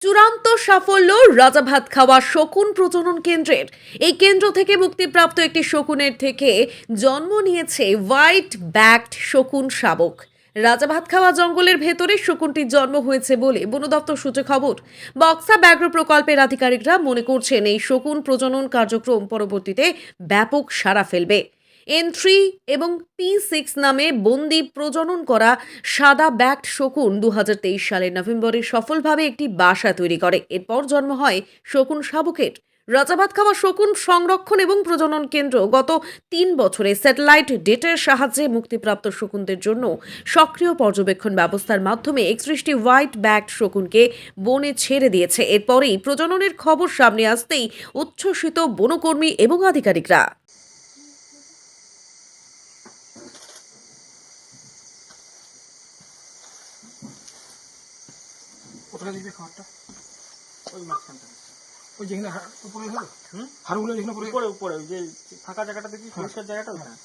চূড়ান্ত সাফল্য রাজাভাত খাওয়া শকুন প্রজনন কেন্দ্রের। এই কেন্দ্র থেকে মুক্তিপ্রাপ্ত একটি শকুনের থেকে জন্ম নিয়েছে হোয়াইট ব্যাকড শকুন শাবক। রাজাভাত খাওয়া জঙ্গলের ভেতরে শকুনটির জন্ম হয়েছে বলে বন দপ্তর সূত্রে খবর। বক্সা ব্যাঘ্র প্রকল্পের আধিকারিকরা মনে করছেন এই শকুন প্রজনন কার্যক্রম পরবর্তীতে ব্যাপক সাড়া ফেলবে। N3 এবং P6 নামে বন্দি প্রজনন করা সাদা ব্যাকড শকুন 2023 সালের নভেম্বরে সফলভাবে একটি বাসা তৈরি করে। এরপর জন্ম হয় শকুন শাবকের। রাজাভাত খাওয়া শকুন সংরক্ষণ এবং প্রজনন কেন্দ্র গত 3 বছরে স্যাটেলাইট ডেটার সাহায্যে মুক্তিপ্রাপ্ত শকুনদের জন্য সক্রিয় পর্যবেক্ষণ ব্যবস্থার মাধ্যমে 61টি হোয়াইট ব্যাকড শকুনকে বনে ছেড়ে দিয়েছে। এরপরেই প্রজননের খবর সামনে আসতেই উচ্ছ্বসিত বনকর্মী এবং আধিকারিকরা। কোথায় দিবে খাবারটা? ওই মাঝখানটা, ওই যেখানে উপরে হবে, হাড়গুলো যেখানে উপরে উপরে ওই যে ফাঁকা জায়গাটা দেখি, পরিষ্কার জায়গাটা ওখানে।